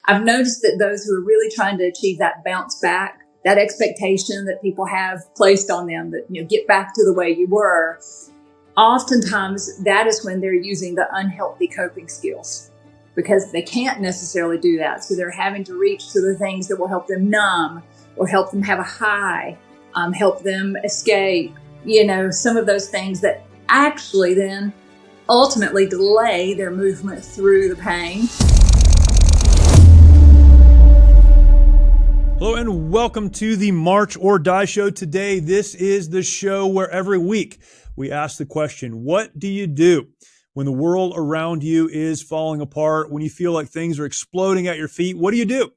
I've noticed that those who are really trying to achieve that bounce back, that expectation that people have placed on them that, get back to the way you were, oftentimes that is when they're using the unhealthy coping skills because they can't necessarily do that. So they're having to reach to the things that will help them numb or help them have a high, help them escape, some of those things that actually then ultimately delay their movement through the pain. Hello and welcome to the March or Die Show. Today, this is the show where every week we ask the question, what do you do when the world around you is falling apart, when you feel like things are exploding at your feet? What do you do?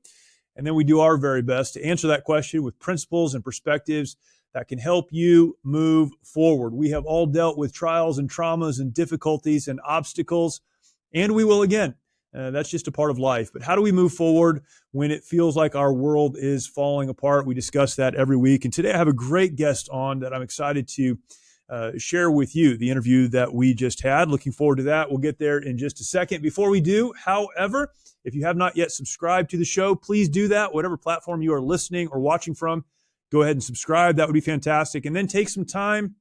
And then we do our very best to answer that question with principles and perspectives that can help you move forward. We have all dealt with trials and traumas and difficulties and obstacles, and we will again. That's just a part of life. But how do we move forward when it feels like our world is falling apart? We discuss that every week. And today I have a great guest on that I'm excited to share with you, the interview that we just had. Looking forward to that. We'll get there in just a second. Before we do, however, if you have not yet subscribed to the show, please do that. Whatever platform you are listening or watching from, go ahead and subscribe. That would be fantastic. And then take some time,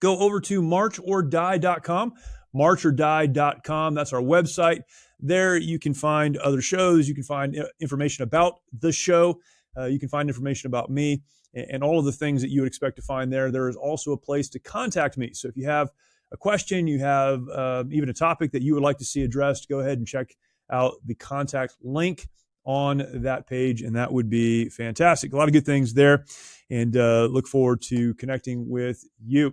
go over to marchordie.com, marchordie.com. That's our website. There you can find other shows. You can find information about the show. You can find information about me and all of the things that you would expect to find there. There is also a place to contact me. So if you have a question, you have even a topic that you would like to see addressed, go ahead and check out the contact link on that page, and that would be fantastic. A lot of good things there, and look forward to connecting with you.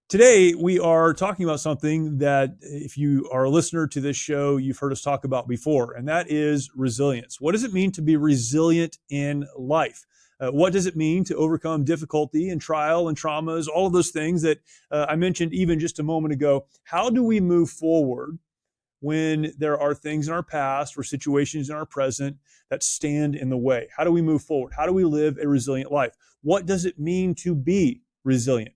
Today, we are talking about something that if you are a listener to this show, you've heard us talk about before, and that is resilience. What does it mean to be resilient in life? What does it mean to overcome difficulty and trial and traumas, all of those things that I mentioned even just a moment ago? How do we move forward when there are things in our past or situations in our present that stand in the way? How do we move forward? How do we live a resilient life? What does it mean to be resilient?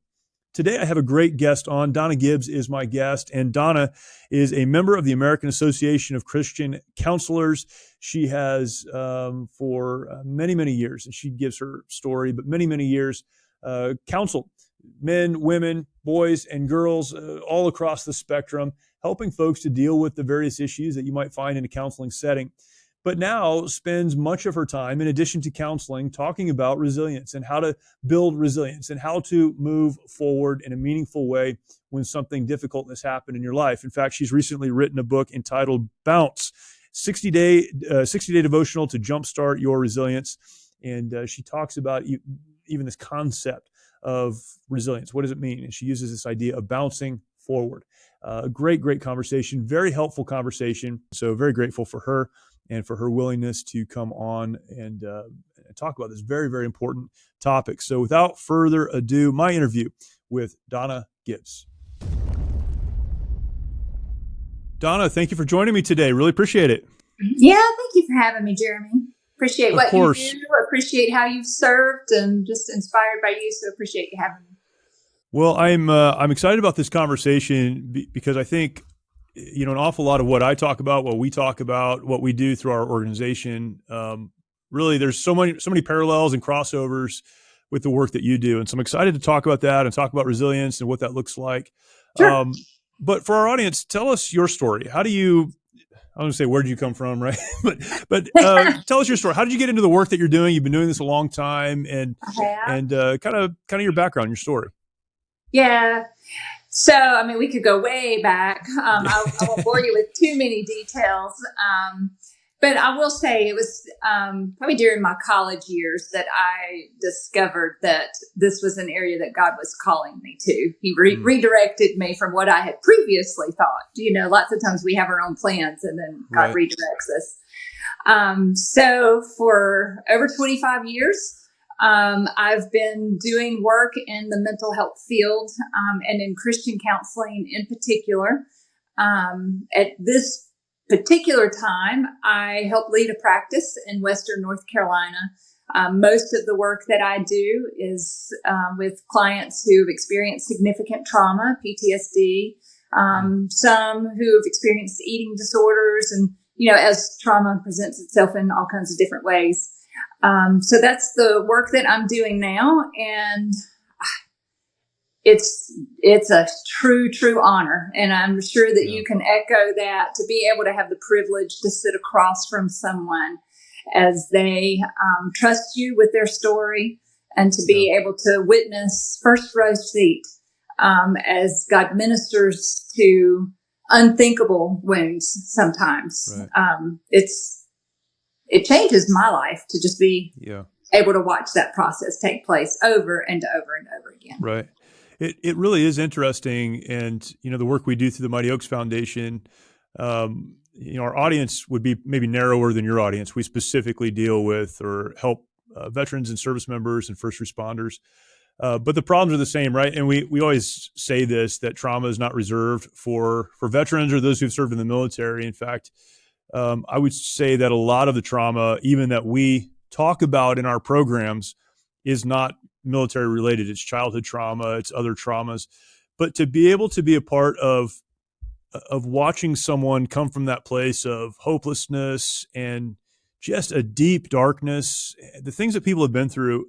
Today, I have a great guest on. Donna Gibbs is my guest, and Donna is a member of the American Association of Christian Counselors. She has, for many, many years, and she gives her story, but many, many years, counseled men, women, boys, and girls all across the spectrum, helping folks to deal with the various issues that you might find in a counseling setting. But now spends much of her time, in addition to counseling, talking about resilience and how to build resilience and how to move forward in a meaningful way when something difficult has happened in your life. In fact, she's recently written a book entitled Bounce, 60-day devotional to jumpstart your resilience. And she talks about even this concept of resilience. What does it mean? And she uses this idea of bouncing forward. A great conversation, very helpful conversation. So very grateful for her and for her willingness to come on and talk about this very, very important topic. So without further ado, my interview with Donna Gibbs. Donna, thank you for joining me today. Really appreciate it. Yeah, thank you for having me, Jeremy. Appreciate what you do. Appreciate how you've served, and just inspired by you. So appreciate you having me. Well, I'm excited about this conversation because I think an awful lot of what I talk about, what we talk about, what we do through our organization, really there's so many parallels and crossovers with the work that you do. And so I'm excited to talk about that and talk about resilience and what that looks like. Sure. But for our audience, tell us your story. How do you, I don't want to say, where did you come from, right? but tell us your story. How did you get into the work that you're doing? You've been doing this a long time, and kind of your background, your story. Yeah. So, we could go way back. I won't bore you with too many details. But I will say it was probably during my college years that I discovered that this was an area that God was calling me to. He redirected me from what I had previously thought. Lots of times we have our own plans and then God redirects us. So for over 25 years, I've been doing work in the mental health field and in Christian counseling in particular. At this particular time, I help lead a practice in Western North Carolina. Most of the work that I do is with clients who have experienced significant trauma, PTSD, some who have experienced eating disorders, and as trauma presents itself in all kinds of different ways. So that's the work that I'm doing now. And it's a true honor. And I'm sure that you can echo that, to be able to have the privilege to sit across from someone as they trust you with their story, and to be able to witness first row seat as God ministers to unthinkable wounds sometimes. Right. It changes my life to just be able to watch that process take place over and over and over again. Right. It really is interesting. And, the work we do through the Mighty Oaks Foundation, our audience would be maybe narrower than your audience. We specifically deal with or help veterans and service members and first responders. But the problems are the same, right? And we always say this, that trauma is not reserved for veterans or those who've served in the military. In fact, I would say that a lot of the trauma, even that we talk about in our programs, is not military related. It's childhood trauma, it's other traumas. But to be able to be a part of watching someone come from that place of hopelessness and just a deep darkness, the things that people have been through,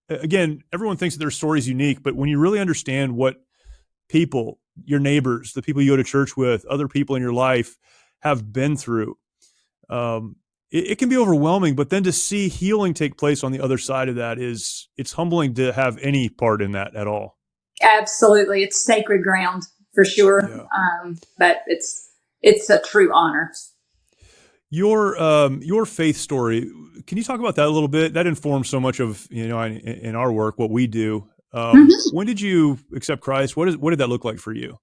again, everyone thinks that their story is unique, but when you really understand what people, your neighbors, the people you go to church with, other people in your life have been through, it can be overwhelming. But then to see healing take place on the other side of that it's humbling to have any part in that at all. Absolutely. It's sacred ground for sure. Yeah. But it's a true honor. Your faith story, can you talk about that a little bit? That informs so much of, in our work, what we do. When did you accept Christ? What did that look like for you?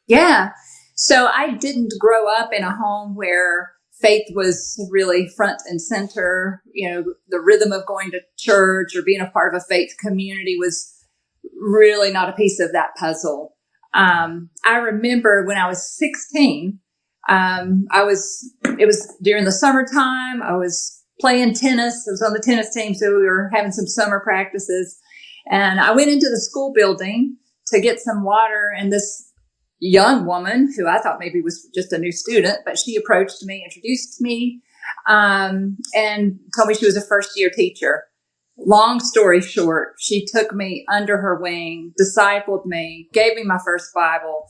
Yeah. So I didn't grow up in a home where faith was really front and center. The rhythm of going to church or being a part of a faith community was really not a piece of that puzzle. I remember when I was 16, it was during the summertime. I was playing tennis. I was on the tennis team, so we were having some summer practices. And I went into the school building to get some water, and this young woman, who I thought maybe was just a new student, but she approached me, introduced me, and told me she was a first-year teacher. Long story short, she took me under her wing, discipled me, gave me my first Bible,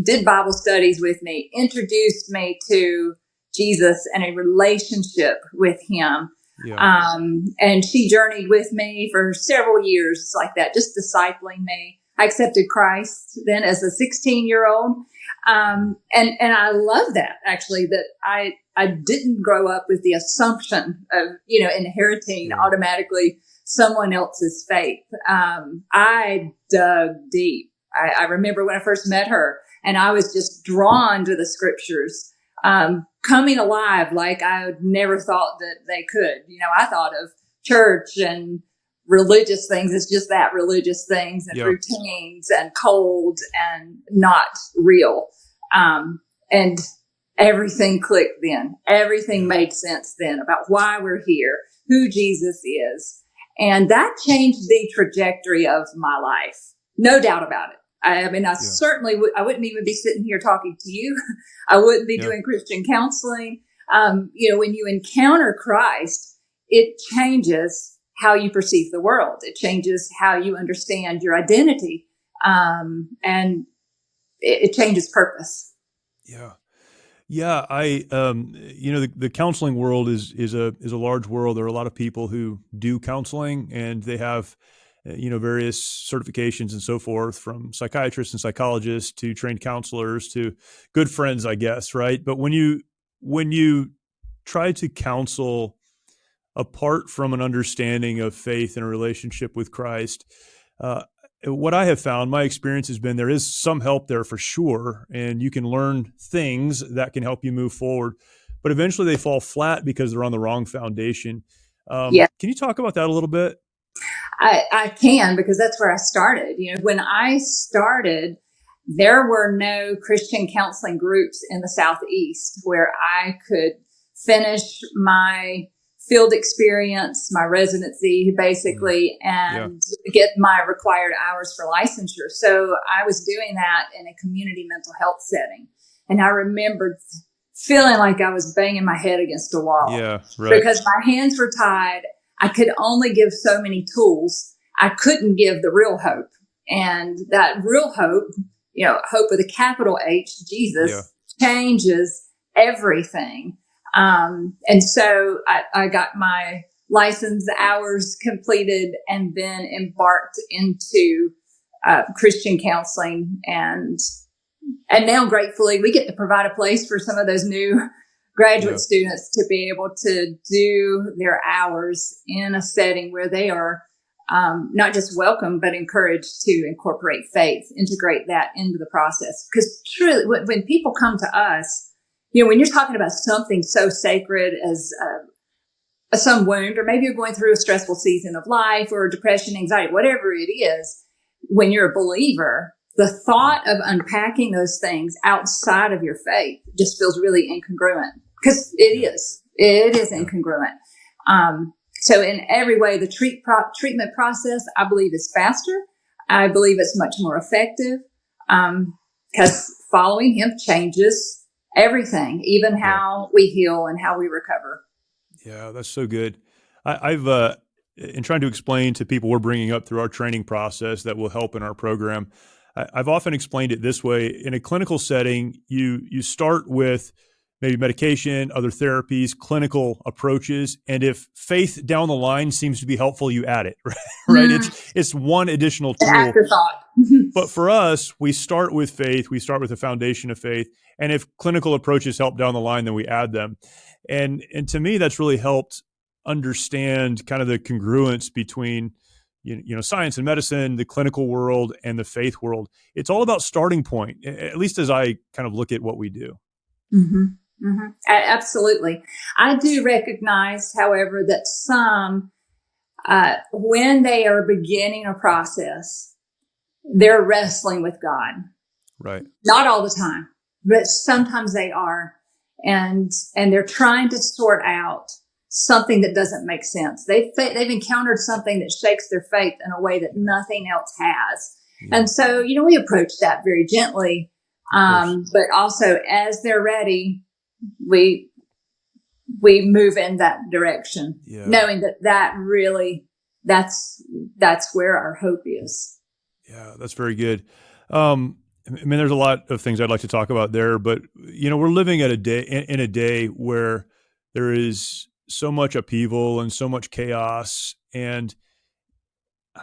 did Bible studies with me, introduced me to Jesus and a relationship with him. Yeah. And she journeyed with me for several years like that, just discipling me. I accepted Christ then as a 16-year-old. And I love that, actually, that I didn't grow up with the assumption of, inheriting automatically someone else's faith. I dug deep. I remember when I first met her, and I was just drawn to the scriptures, coming alive like I never thought that they could. I thought of church and religious things as just that, religious things and routines and cold and not real. And everything clicked then. Everything made sense then about why we're here, who Jesus is. And that changed the trajectory of my life. No doubt about it. I certainly I wouldn't even be sitting here talking to you. I wouldn't be doing Christian counseling. When you encounter Christ, it changes how you perceive the world. It changes how you understand your identity. And it changes purpose. Yeah. Yeah. The counseling world is a large world. There are a lot of people who do counseling, and they have, various certifications and so forth, from psychiatrists and psychologists to trained counselors to good friends, I guess. Right. But when you try to counsel apart from an understanding of faith and a relationship with Christ, what I have found, my experience has been, there is some help there for sure, and you can learn things that can help you move forward, but eventually they fall flat because they're on the wrong foundation. Can you talk about that a little bit? I can, because that's where I started. When I started, there were no Christian counseling groups in the Southeast where I could finish my field experience, my residency, basically, and get my required hours for licensure. So I was doing that in a community mental health setting. And I remembered feeling like I was banging my head against a wall. Yeah, right. Because my hands were tied. I could only give so many tools. I couldn't give the real hope. And that real hope, hope with a capital H, Jesus, changes everything. And so I got my license hours completed and then embarked into Christian counseling. And now, gratefully, we get to provide a place for some of those new graduate students to be able to do their hours in a setting where they are not just welcome, but encouraged to incorporate faith, integrate that into the process. Because truly, when people come to us, when you're talking about something so sacred as some wound, or maybe you're going through a stressful season of life or depression, anxiety, whatever it is, when you're a believer, the thought of unpacking those things outside of your faith just feels really incongruent, because it is incongruent. So in every way, the treatment process, I believe, is faster. I believe it's much more effective, because following him changes everything, even how we heal and how we recover. Yeah, that's so good. I've in trying to explain to people we're bringing up through our training process that will help in our program, I've often explained it this way. In a clinical setting, you start with maybe medication, other therapies, clinical approaches, and if faith down the line seems to be helpful, you add it, right? It's one additional tool. An afterthought. But for us, we start with faith. We start with the foundation of faith, and if clinical approaches help down the line, then we add them. And to me, that's really helped understand kind of the congruence between science and medicine, the clinical world, and the faith world. It's all about starting point, at least as I kind of look at what we do. Mm-hmm. Mm-hmm. Absolutely. I do recognize, however, that some, when they are beginning a process, they're wrestling with God. Right. Not all the time, but sometimes they are. And they're trying to sort out something that doesn't make sense. They've encountered something that shakes their faith in a way that nothing else has. Yeah. And so, we approach that very gently. But also as they're ready, we move in that direction, knowing that really, that's where our hope is. Yeah, that's very good. There's a lot of things I'd like to talk about there, but we're living in a day where there is so much upheaval and so much chaos, and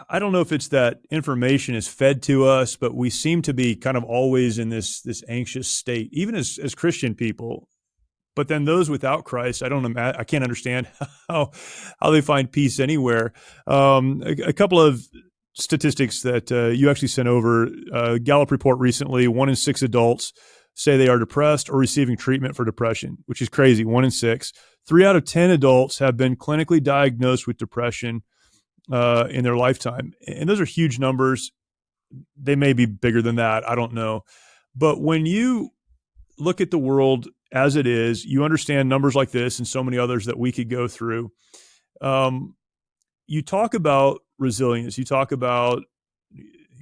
I don't know if it's that information is fed to us, but we seem to be kind of always in this anxious state, even as Christian people. But then those without Christ, I can't understand how they find peace anywhere. A couple of statistics that you actually sent over, Gallup report recently, 1 in 6 adults say they are depressed or receiving treatment for depression, which is crazy, 1 in 6. 3 out of 10 adults have been clinically diagnosed with depression in their lifetime. And those are huge numbers. They may be bigger than that. I don't know. But when you look at the world as it is, you understand numbers like this and so many others that we could go through. You talk about resilience. You talk about,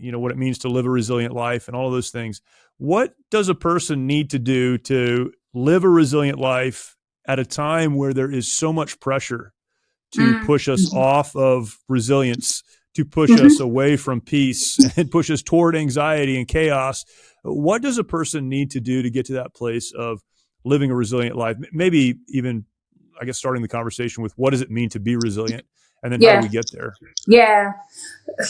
what it means to live a resilient life and all of those things. What does a person need to do to live a resilient life at a time where there is so much pressure to push us off of resilience, to push us away from peace and push us toward anxiety and chaos? What does a person need to do to get to that place of living a resilient life? Maybe even, I guess, starting the conversation with what does it mean to be resilient? And then how do we get there? Yeah.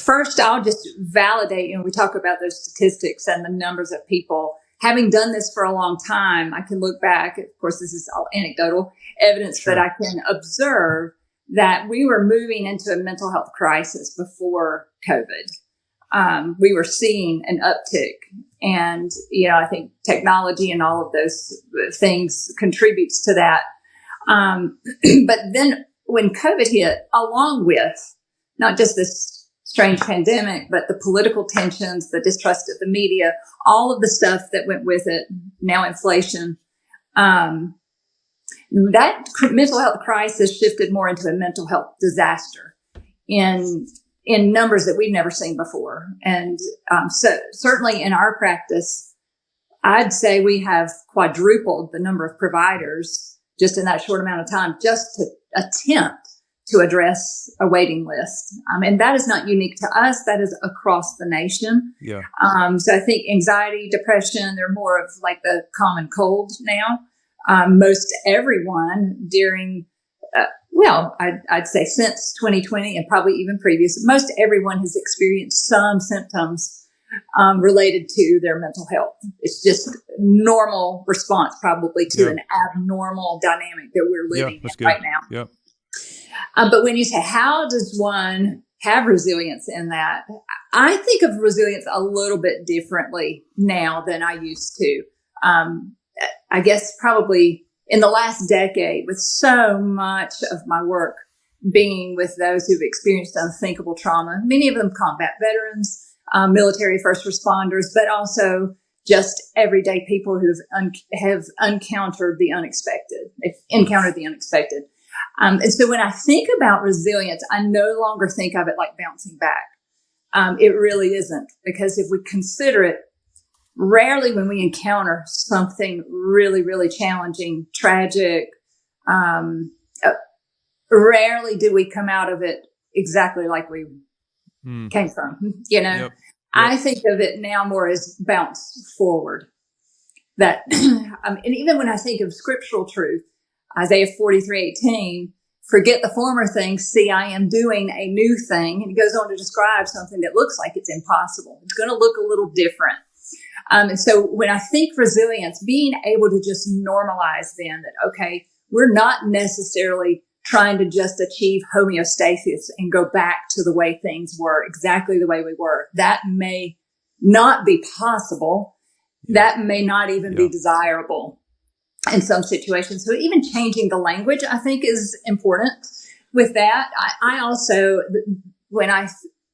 First, I'll just validate, we talk about those statistics and the numbers of people. Having done this for a long time, I can look back. Of course, this is all anecdotal evidence, but I can observe that we were moving into a mental health crisis before COVID. We were seeing an uptick. And, I think technology and all of those things contributes to that. But then when COVID hit, along with not just this strange pandemic, but the political tensions, the distrust of the media, all of the stuff that went with it, now inflation, that mental health crisis shifted more into a mental health disaster in numbers that we've never seen before. And so certainly in our practice, I'd say we have quadrupled the number of providers just in that short amount of time, just to attempt to address a waiting list. And that is not unique to us. That is across the nation. Yeah. So I think anxiety, depression, they're more of like the common cold now. Most everyone during, I'd say since 2020 and probably even previous, most everyone has experienced some symptoms related to their mental health. It's just normal response probably to an abnormal dynamic that we're living in right now. Yeah. But when you say, how does one have resilience in that? I think of resilience a little bit differently now than I used to. I guess probably in the last decade, with so much of my work being with those who've experienced unthinkable trauma, many of them combat veterans, military first responders, but also just everyday people who have encountered the unexpected. They've encountered the unexpected. And so when I think about resilience, I no longer think of it like bouncing back. It really isn't, because if we consider it, rarely when we encounter something really, really challenging, tragic, rarely do we come out of it exactly like we came from. Yep. I think of it now more as bounce forward. That, and even when I think of scriptural truth, Isaiah 43:18, forget the former things, see, I am doing a new thing. And he goes on to describe something that looks like it's impossible. It's going to look a little different. And so when I think resilience, being able to just normalize then that, okay, we're not necessarily trying to just achieve homeostasis and go back to the way things were, exactly the way we were. That may not be possible. That may not even be desirable in some situations. So even changing the language, I think, is important with that. I also,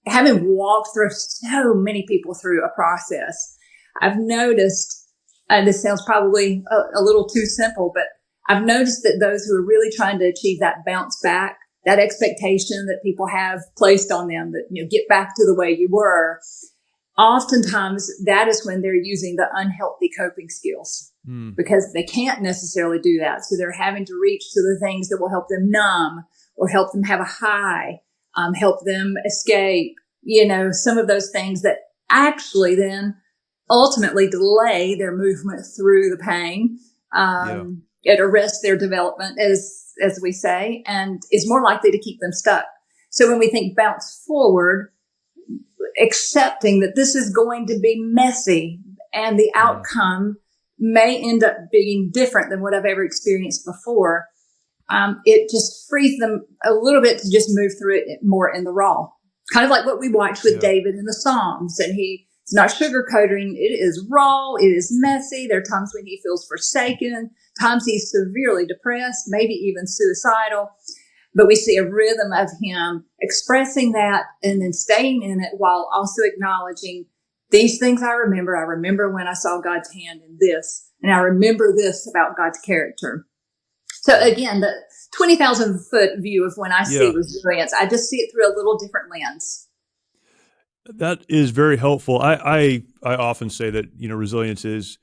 having walked through so many people through a process, I've noticed, this sounds probably a little too simple, but I've noticed that those who are really trying to achieve that bounce back, that expectation that people have placed on them that, get back to the way you were, oftentimes that is when they're using the unhealthy coping skills because they can't necessarily do that. So they're having to reach to the things that will help them numb or help them have a high, help them escape, some of those things that actually then ultimately delay their movement through the pain. It arrests their development, as we say, and is more likely to keep them stuck. So when we think bounce forward, accepting that this is going to be messy and the outcome may end up being different than what I've ever experienced before, it just frees them a little bit to just move through it more in the raw. Kind of like what we watched with David in the Psalms, and he's not sugarcoating. It is raw. It is messy. There are times when he feels forsaken, times he's severely depressed, maybe even suicidal. But we see a rhythm of him expressing that and then staying in it while also acknowledging these things I remember. I remember when I saw God's hand in this, and I remember this about God's character. So again, the 20,000 foot view of when I see resilience, I just see it through a little different lens. That is very helpful. I often say that, resilience is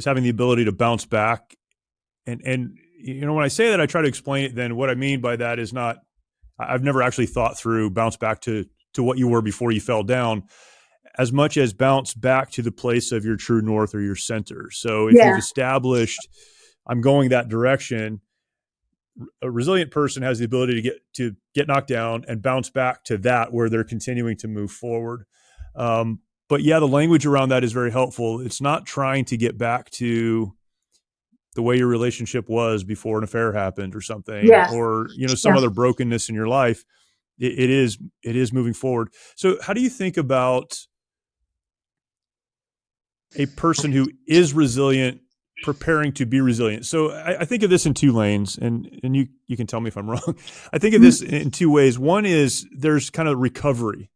having the ability to bounce back. And when I say that, I try to explain it. Then what I mean by that is not, I've never actually thought through bounce back to what you were before you fell down, as much as bounce back to the place of your true north or your center. So if you've established, I'm going that direction, a resilient person has the ability to get knocked down and bounce back to that where they're continuing to move forward. But the language around that is very helpful. It's not trying to get back to the way your relationship was before an affair happened or something, or, some other brokenness in your life. It is moving forward. So how do you think about a person who is resilient preparing to be resilient? So I think of this in two lanes, and you can tell me if I'm wrong. I think of this in two ways. One is there's kind of recovery.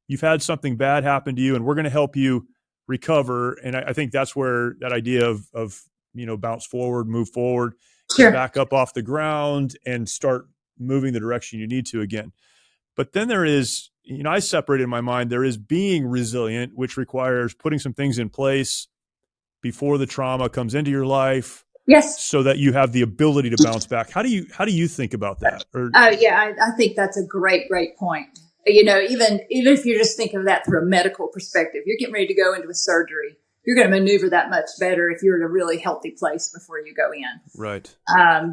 You've had something bad happen to you, and we're going to help you recover. And I think that's where that idea of bounce forward, move forward, get back up off the ground and start moving the direction you need to again. But then there is, I separate in my mind, there is being resilient, which requires putting some things in place, before the trauma comes into your life, Yes. so that you have the ability to bounce back. How do you think about that? Or I think that's a great point. Even if you're just thinking of that through a medical perspective, you're getting ready to go into a surgery. You're going to maneuver that much better if you're in a really healthy place before you go in. Right.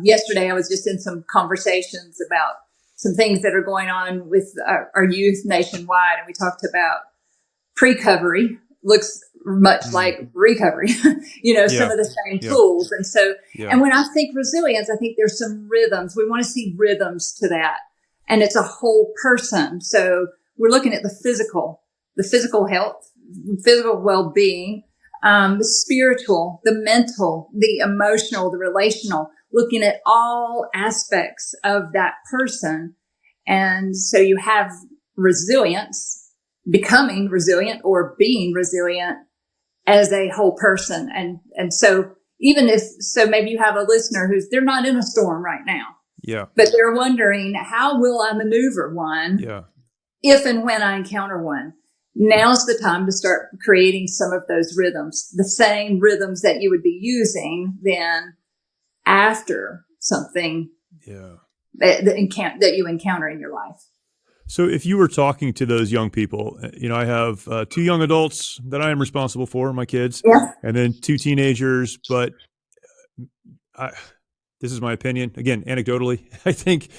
Yesterday, I was just in some conversations about some things that are going on with our youth nationwide, and we talked about pre-covery looks much like recovery, some of the same tools. And so, and when I think resilience, I think there's some rhythms. We want to see rhythms to that. And it's a whole person. So we're looking at the physical health, physical well-being, the spiritual, the mental, the emotional, the relational, looking at all aspects of that person. And so you have resilience, becoming resilient or being resilient as a whole person. And so maybe you have a listener they're not in a storm right now. Yeah. But they're wondering, how will I maneuver one? Yeah. If and when I encounter one? Now's the time to start creating some of those rhythms, the same rhythms that you would be using then after something that you encounter in your life. So if you were talking to those young people, I have 2 young adults that I am responsible for, my kids, and then 2 teenagers. But this is my opinion. Again, anecdotally, I think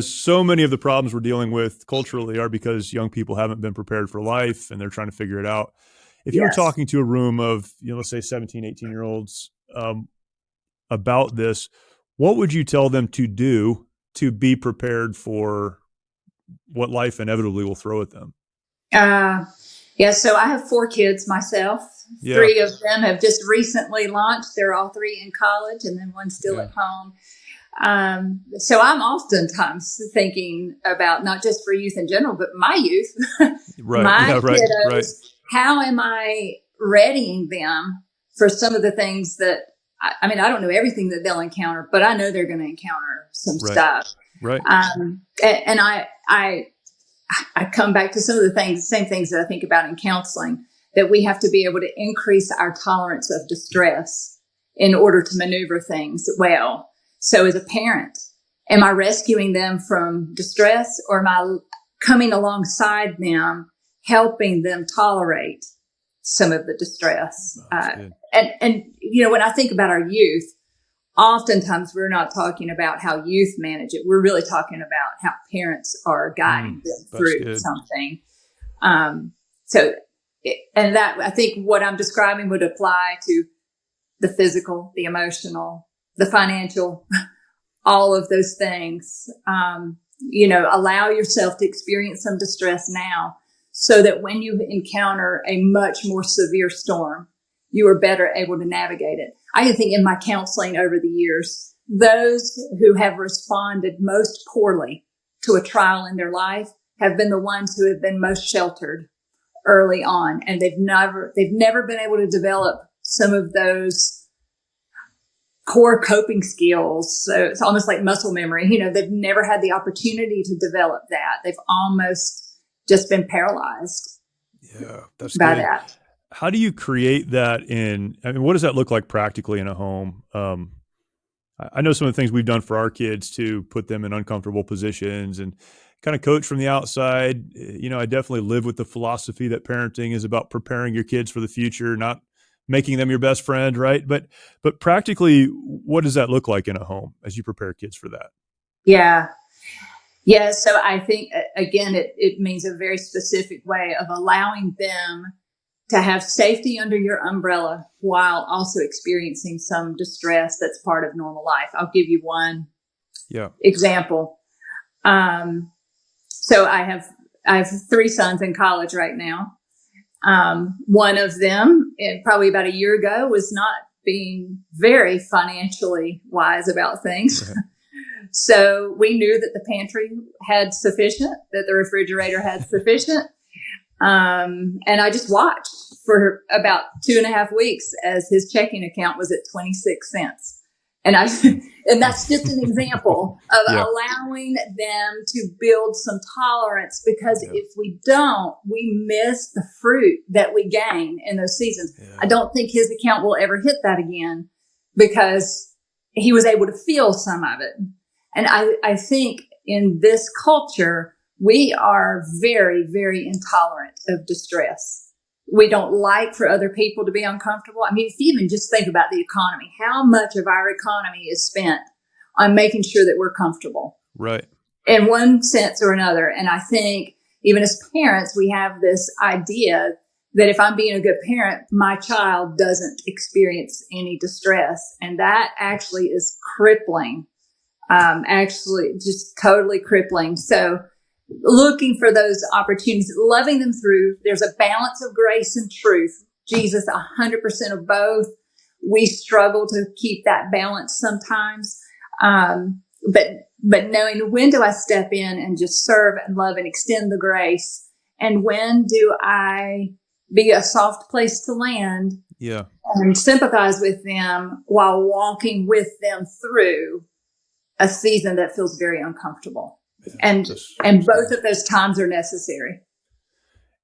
so many of the problems we're dealing with culturally are because young people haven't been prepared for life and they're trying to figure it out. If you were talking to a room of, let's say 17, 18-year-olds about this, what would you tell them to do to be prepared for what life inevitably will throw at them? So I have 4 kids myself. 3 of them have just recently launched. They're all 3 in college, and then one still at home. So I'm oftentimes thinking about not just for youth in general, but my youth, kiddos. How am I readying them for some of the things that, I don't know everything that they'll encounter, but I know they're going to encounter some stuff. Right. And I come back to some of the same things that I think about in counseling, that we have to be able to increase our tolerance of distress in order to maneuver things well. So as a parent, am I rescuing them from distress, or am I coming alongside them, helping them tolerate some of the distress? And when I think about our youth, oftentimes we're not talking about how youth manage it. We're really talking about how parents are guiding them through something. I think what I'm describing would apply to the physical, the emotional, the financial, all of those things. Allow yourself to experience some distress now, so that when you encounter a much more severe storm, you are better able to navigate it. I can think in my counseling over the years, those who have responded most poorly to a trial in their life have been the ones who have been most sheltered early on. And they've never been able to develop some of those core coping skills. So it's almost like muscle memory. They've never had the opportunity to develop that. They've almost just been paralyzed by that. How do you create that what does that look like practically in a home? I know some of the things we've done for our kids to put them in uncomfortable positions and kind of coach from the outside. I definitely live with the philosophy that parenting is about preparing your kids for the future, not making them your best friend, right? But practically, what does that look like in a home as you prepare kids for that? Yeah. So I think, again, it means a very specific way of allowing them to have safety under your umbrella while also experiencing some distress that's part of normal life. I'll give you one example. So I have 3 sons in college right now. One of them, probably about a year ago, was not being very financially wise about things. Right. So we knew that the pantry had sufficient, that the refrigerator had sufficient. And I just watched for about 2.5 weeks as his checking account was at 26 cents. And and that's just an example of Yeah. allowing them to build some tolerance, because Yeah. if we don't, we miss the fruit that we gain in those seasons. Yeah. I don't think his account will ever hit that again, because he was able to feel some of it. And I think in this culture, we are very, very intolerant of distress. We don't like for other people to be uncomfortable. I mean, if you even just think about the economy, how much of our economy is spent on making sure that we're comfortable, Right. in one sense or another. And I think even as parents, we have this idea that if I'm being a good parent, my child doesn't experience any distress. And that actually is crippling, actually just totally crippling. So looking for those opportunities, loving them through. There's a balance of grace and truth. Jesus, 100% of both. We struggle to keep that balance sometimes. But knowing, when do I step in and just serve and love and extend the grace? And when do I be a soft place to land? Yeah. And sympathize with them while walking with them through a season that feels very uncomfortable. And both of those times are necessary.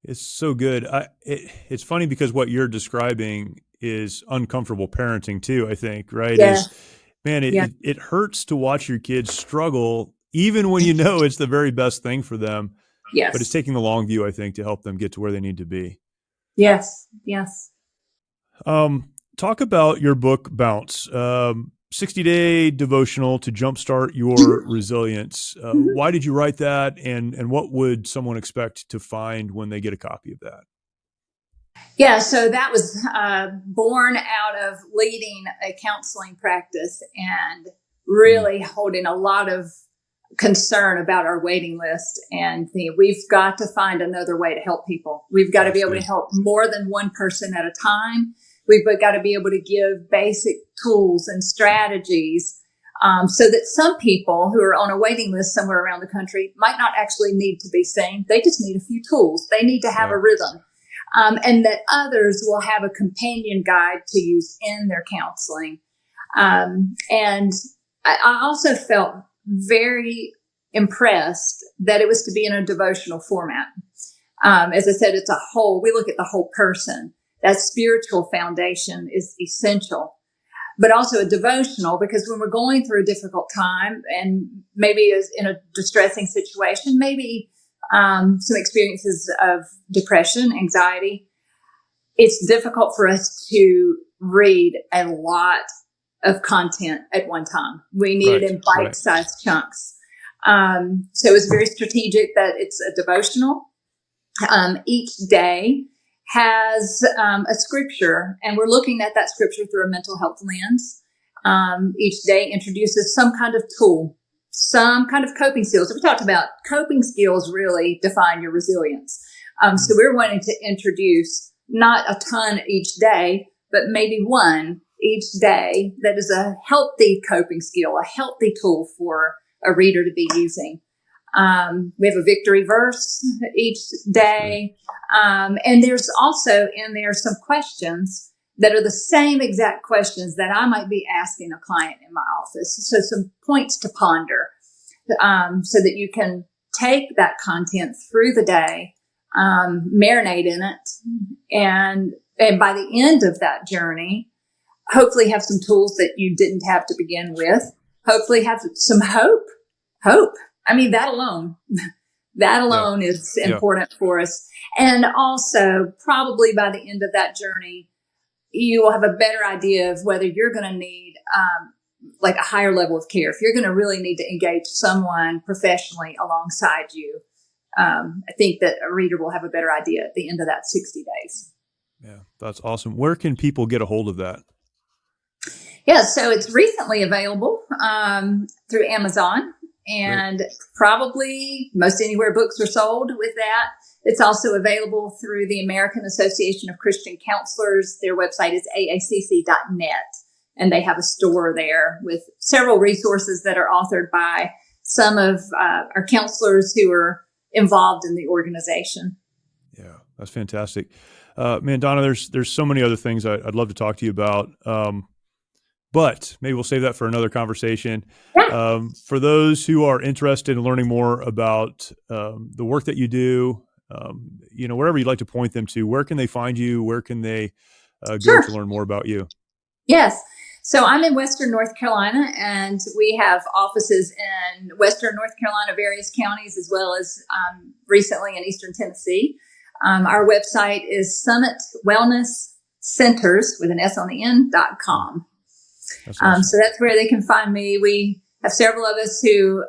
It's so good. It's funny because what you're describing is uncomfortable parenting too, I think, right? Yeah. It hurts to watch your kids struggle, even when you know it's the very best thing for them. Yes. But it's taking the long view, I think, to help them get to where they need to be. Yes. Talk about your book, Bounce. 60-day devotional to jumpstart your resilience. Why did you write that? And what would someone expect to find when they get a copy of that? Yeah, so that was born out of leading a counseling practice and really holding a lot of concern about our waiting list, and we've got to find another way to help people. We've got to be able to help more than one person at a time. We've got to be able to give basic tools and strategies so that some people who are on a waiting list somewhere around the country might not actually need to be seen. They just need a few tools. They need to have a rhythm. And that others will have a companion guide to use in their counseling. And I also felt very impressed that it was to be in a devotional format. As I said, it's a whole, we look at the whole person. That spiritual foundation is essential, but also a devotional, because when we're going through a difficult time and maybe is in a distressing situation, maybe some experiences of depression, anxiety, it's difficult for us to read a lot of content at one time. We need it in bite-sized chunks. So it was very strategic that it's a devotional. Each day has a scripture, and we're looking at that scripture through a mental health lens. Each day introduces some kind of tool, some kind of coping skills. We talked about coping skills really define your resilience. So we're wanting to introduce not a ton each day, but maybe one each day that is a healthy coping skill, a healthy tool for a reader to be using. We have a victory verse each day. And there's also in there some questions that are the same exact questions that I might be asking a client in my office. So some points to ponder, so that you can take that content through the day, marinate in it. And by the end of that journey, hopefully have some tools that you didn't have to begin with. Hopefully have some hope. I mean, that alone is important for us. And also, probably by the end of that journey, you will have a better idea of whether you're going to need like a higher level of care. If you're going to really need to engage someone professionally alongside you, I think that a reader will have a better idea at the end of that 60 days. Yeah, that's awesome. Where can people get a hold of that? Yeah, so it's recently available through Amazon, and probably most anywhere books are sold with that. It's also available through the American Association of Christian Counselors. Their website is aacc.net, and they have a store there with several resources that are authored by some of our counselors who are involved in the organization. Yeah, that's fantastic. Man, Donna, there's so many other things I'd love to talk to you about. but maybe we'll save that for another conversation. Yeah. For those who are interested in learning more about the work that you do, wherever you'd like to point them to, where can they find you? Where can they go Sure. to learn more about you? Yes. So I'm in Western North Carolina, and we have offices in Western North Carolina, various counties, as well as recently in Eastern Tennessee. Our website is Summit Wellness Centers with an S on the end.com. That's awesome. So that's where they can find me. We have several of us who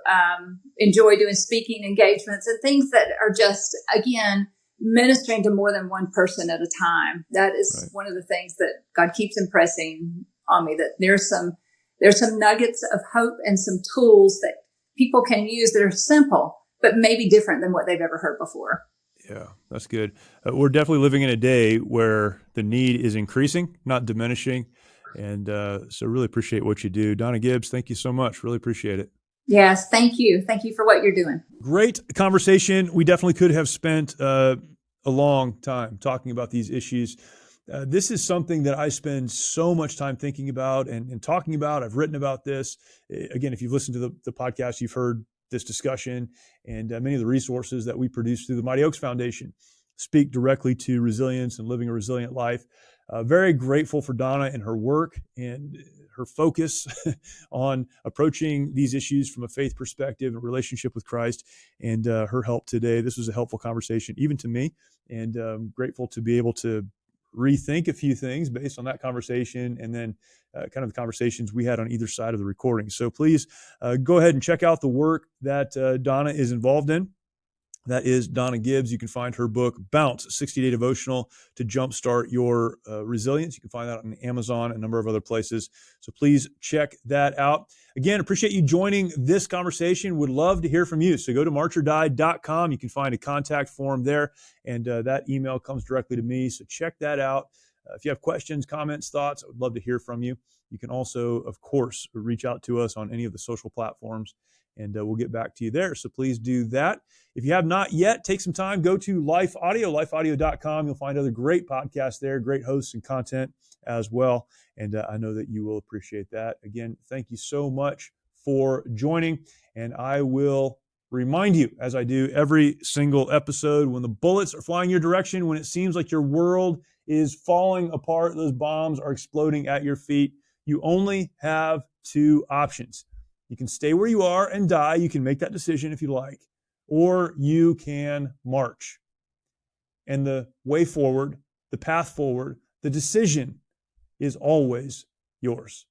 enjoy doing speaking engagements and things that are just, again, ministering to more than one person at a time. That is one of the things that God keeps impressing on me, that there's some nuggets of hope and some tools that people can use that are simple, but maybe different than what they've ever heard before. Yeah, that's good. We're definitely living in a day where the need is increasing, not diminishing. And so really appreciate what you do. Donna Gibbs, thank you so much. Really appreciate it. Yes, thank you. Thank you for what you're doing. Great conversation. We definitely could have spent a long time talking about these issues. This is something that I spend so much time thinking about and talking about. I've written about this. Again, if you've listened to the podcast, you've heard this discussion, and many of the resources that we produce through the Mighty Oaks Foundation speak directly to resilience and living a resilient life. Very grateful for Donna and her work and her focus on approaching these issues from a faith perspective and relationship with Christ, and her help today. This was a helpful conversation, even to me, and grateful to be able to rethink a few things based on that conversation and then kind of the conversations we had on either side of the recording. So please go ahead and check out the work that Donna is involved in. That is Donna Gibbs. You can find her book, Bounce, 60-Day Devotional to Jumpstart Your Resilience. You can find that on Amazon and a number of other places. So please check that out. Again, appreciate you joining this conversation. Would love to hear from you. So go to marchordie.com. You can find a contact form there, and that email comes directly to me. So check that out. If you have questions, comments, thoughts, I would love to hear from you. You can also, of course, reach out to us on any of the social platforms, and we'll get back to you there. So please do that. If you have not yet, take some time, go to Life Audio, lifeaudio.com. You'll find other great podcasts there, great hosts and content as well. And I know that you will appreciate that. Again, thank you so much for joining. And I will remind you, as I do every single episode, when the bullets are flying your direction, when it seems like your world is falling apart, those bombs are exploding at your feet, you only have two options. You can stay where you are and die. You can make that decision if you like, or you can march. And the way forward, the path forward, the decision is always yours.